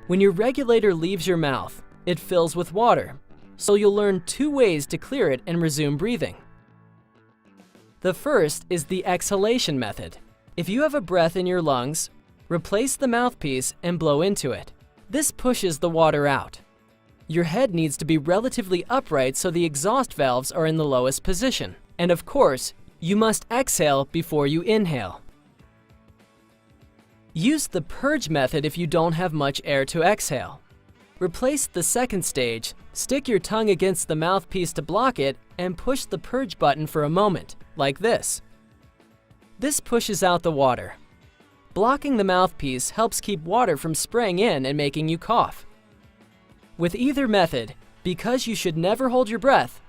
When your regulator leaves your mouth, it fills with water, so you'll learn 2 ways to clear it and resume breathing. The first is the exhalation method. If you have a breath in your lungs, replace the mouthpiece and blow into it. This pushes the water out. Your head needs to be relatively upright so the exhaust valves are in the lowest position. And of course, you must exhale before you inhale. Use the purge method if you don't have much air to exhale. Replace the second stage, stick your tongue against the mouthpiece to block it, and push the purge button for a moment, like this. This pushes out the water. Blocking the mouthpiece helps keep water from spraying in and making you cough. With either method, because you should never hold your breath,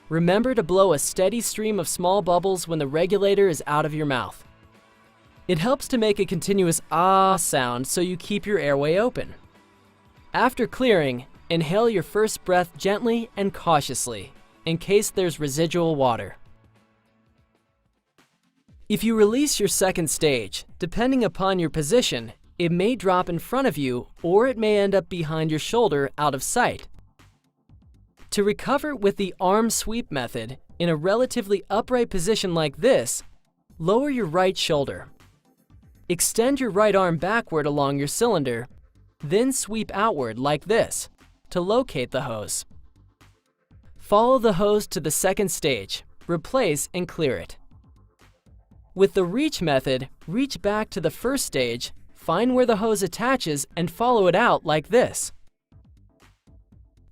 remember to blow a steady stream of small bubbles when the regulator is out of your mouth. It helps to make a continuous ah sound so you keep your airway open. After clearing, inhale your first breath gently and cautiously, in case there's residual water. If you release your second stage, depending upon your position, it may drop in front of you or it may end up behind your shoulder out of sight. To recover with the arm sweep method, in a relatively upright position like this, lower your right shoulder. Extend your right arm backward along your cylinder, then sweep outward like this to locate the hose. Follow the hose to the second stage, replace and clear it. With the reach method, reach back to the first stage, find where the hose attaches and follow it out like this.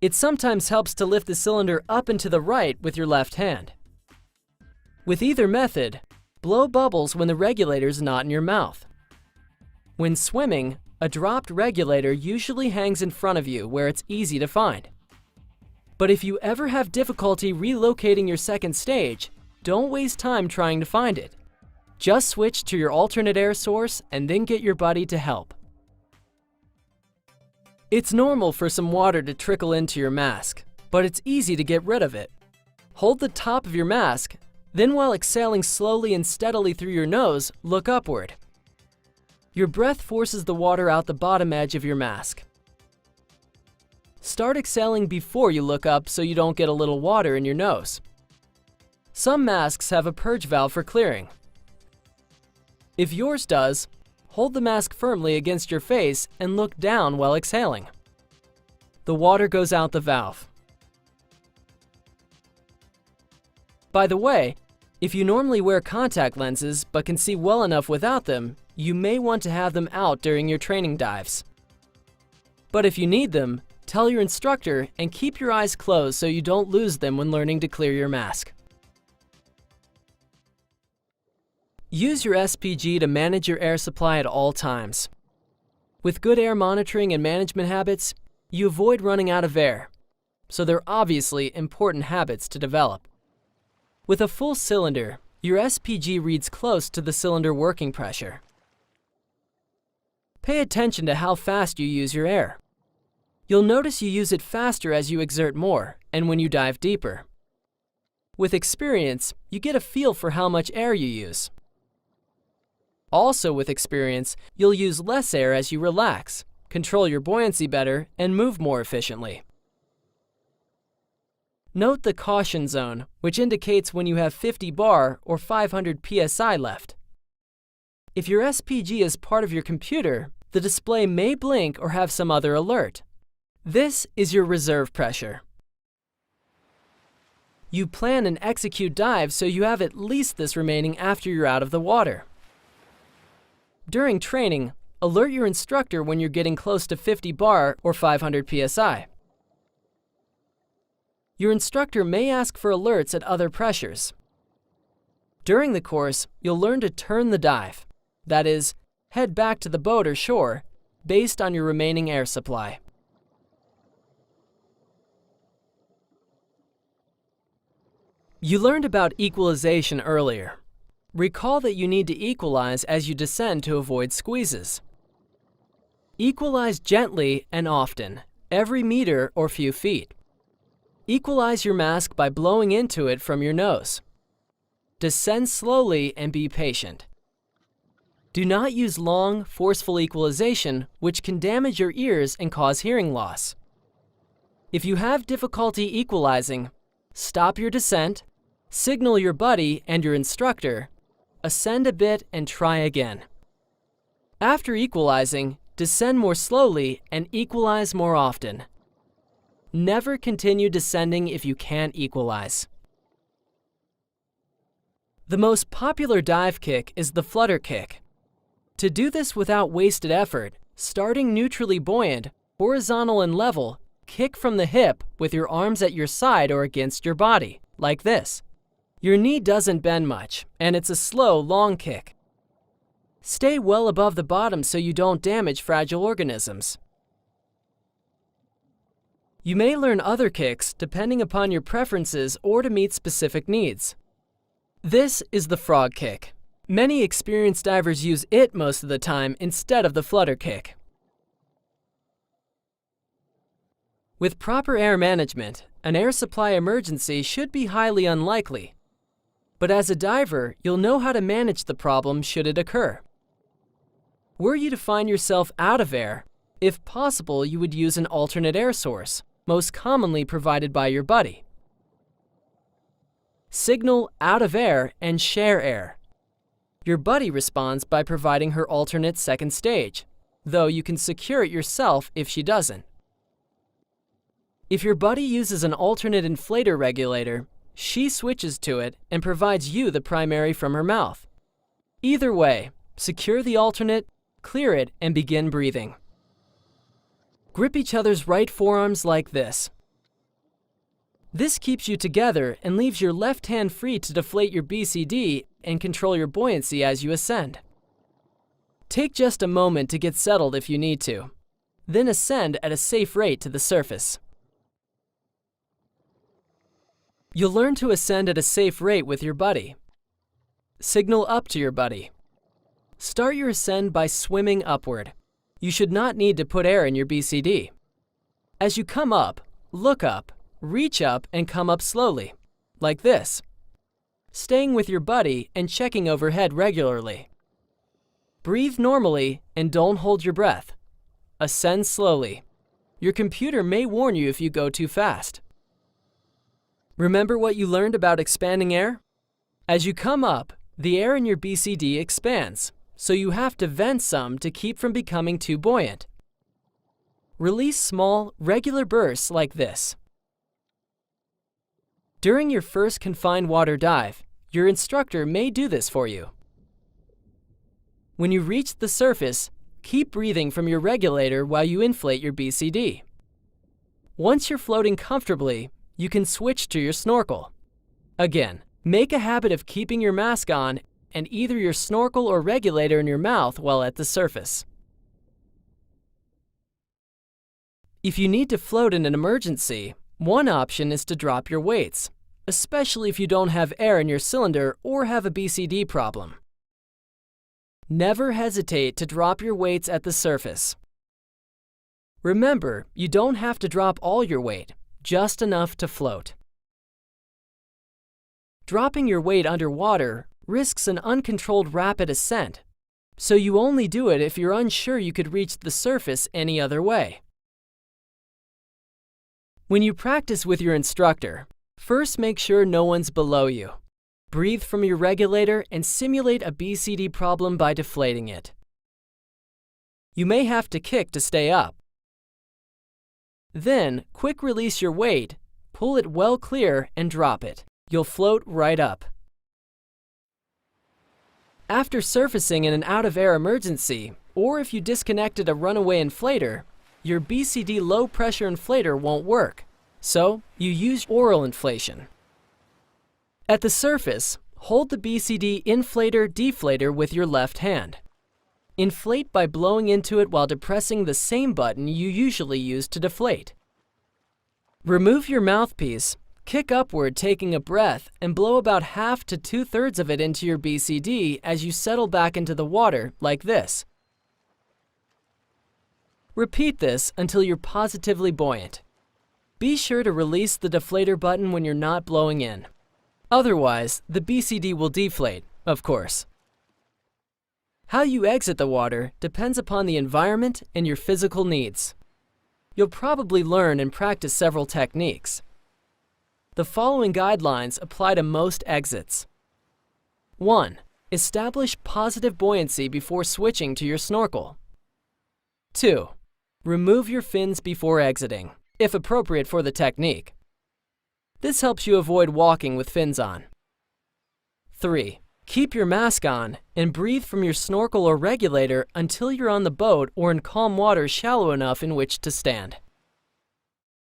It sometimes helps to lift the cylinder up and to the right with your left hand. With either method, blow bubbles when the regulator is not in your mouth. When swimming, a dropped regulator usually hangs in front of you where it's easy to find. But if you ever have difficulty relocating your second stage, don't waste time trying to find it. Just switch to your alternate air source and then get your buddy to help. It's normal for some water to trickle into your mask, but it's easy to get rid of it. Hold the top of your mask, then while exhaling slowly and steadily through your nose, look upward. Your breath forces the water out the bottom edge of your mask. Start exhaling before you look up so you don't get a little water in your nose. Some masks have a purge valve for clearing. If yours does, hold the mask firmly against your face and look down while exhaling. The water goes out the valve. By the way, if you normally wear contact lenses but can see well enough without them, you may want to have them out during your training dives. But if you need them, tell your instructor and keep your eyes closed so you don't lose them when learning to clear your mask. Use your SPG to manage your air supply at all times. With good air monitoring and management habits, you avoid running out of air, so they're obviously important habits to develop. With a full cylinder, your SPG reads close to the cylinder working pressure. Pay attention to how fast you use your air. You'll notice you use it faster as you exert more and when you dive deeper. With experience, you get a feel for how much air you use. Also with experience, you'll use less air as you relax, control your buoyancy better, and move more efficiently. Note the caution zone, which indicates when you have 50 bar or 500 psi left. If your SPG is part of your computer, the display may blink or have some other alert. This is your reserve pressure. You plan and execute dives so you have at least this remaining after you're out of the water. During training, alert your instructor when you're getting close to 50 bar or 500 psi. Your instructor may ask for alerts at other pressures. During the course, you'll learn to turn the dive, that is, head back to the boat or shore, based on your remaining air supply. You learned about equalization earlier. Recall that you need to equalize as you descend to avoid squeezes. Equalize gently and often, every meter or few feet. Equalize your mask by blowing into it from your nose. Descend slowly and be patient. Do not use long, forceful equalization, which can damage your ears and cause hearing loss. If you have difficulty equalizing, stop your descent, signal your buddy and your instructor, ascend a bit and try again. After equalizing, descend more slowly and equalize more often. Never continue descending if you can't equalize. The most popular dive kick is the flutter kick. To do this without wasted effort, starting neutrally buoyant, horizontal and level, kick from the hip with your arms at your side or against your body, like this. Your knee doesn't bend much, and it's a slow, long kick. Stay well above the bottom so you don't damage fragile organisms. You may learn other kicks depending upon your preferences or to meet specific needs. This is the frog kick. Many experienced divers use it most of the time instead of the flutter kick. With proper air management, an air supply emergency should be highly unlikely. But as a diver, you'll know how to manage the problem should it occur. Were you to find yourself out of air, if possible, you would use an alternate air source, most commonly provided by your buddy. Signal out of air and share air. Your buddy responds by providing her alternate second stage, though you can secure it yourself if she doesn't. If your buddy uses an alternate inflator regulator, she switches to it and provides you the primary from her mouth. Either way, secure the alternate, clear it, and begin breathing. Grip each other's right forearms like this. This keeps you together and leaves your left hand free to deflate your BCD and control your buoyancy as you ascend. Take just a moment to get settled if you need to, then ascend at a safe rate to the surface. You'll learn to ascend at a safe rate with your buddy. Signal up to your buddy. Start your ascend by swimming upward. You should not need to put air in your BCD. As you come up, look up, reach up, and come up slowly, like this, staying with your buddy and checking overhead regularly. Breathe normally and don't hold your breath. Ascend slowly. Your computer may warn you if you go too fast. Remember what you learned about expanding air? As you come up, the air in your BCD expands, so you have to vent some to keep from becoming too buoyant. Release small, regular bursts like this. During your first confined water dive, your instructor may do this for you. When you reach the surface, keep breathing from your regulator while you inflate your BCD. Once you're floating comfortably, you can switch to your snorkel. Again, make a habit of keeping your mask on and either your snorkel or regulator in your mouth while at the surface. If you need to float in an emergency, one option is to drop your weights, especially if you don't have air in your cylinder or have a BCD problem. Never hesitate to drop your weights at the surface. Remember, you don't have to drop all your weight, just enough to float. Dropping your weight underwater risks an uncontrolled rapid ascent, so you only do it if you're unsure you could reach the surface any other way. When you practice with your instructor, first make sure no one's below you. Breathe from your regulator and simulate a BCD problem by deflating it. You may have to kick to stay up. Then, quick release your weight, pull it well clear, and drop it. You'll float right up. After surfacing in an out-of-air emergency, or if you disconnected a runaway inflator, your BCD low-pressure inflator won't work, so you use oral inflation. At the surface, hold the BCD inflator-deflator with your left hand. Inflate by blowing into it while depressing the same button you usually use to deflate. Remove your mouthpiece, kick upward taking a breath, and blow about half to 2/3 of it into your BCD as you settle back into the water, like this. Repeat this until you're positively buoyant. Be sure to release the deflator button when you're not blowing in. Otherwise, the BCD will deflate, of course. How you exit the water depends upon the environment and your physical needs. You'll probably learn and practice several techniques. The following guidelines apply to most exits. 1. Establish positive buoyancy before switching to your snorkel. 2. Remove your fins before exiting, if appropriate for the technique. This helps you avoid walking with fins on. 3. Keep your mask on and breathe from your snorkel or regulator until you're on the boat or in calm water shallow enough in which to stand.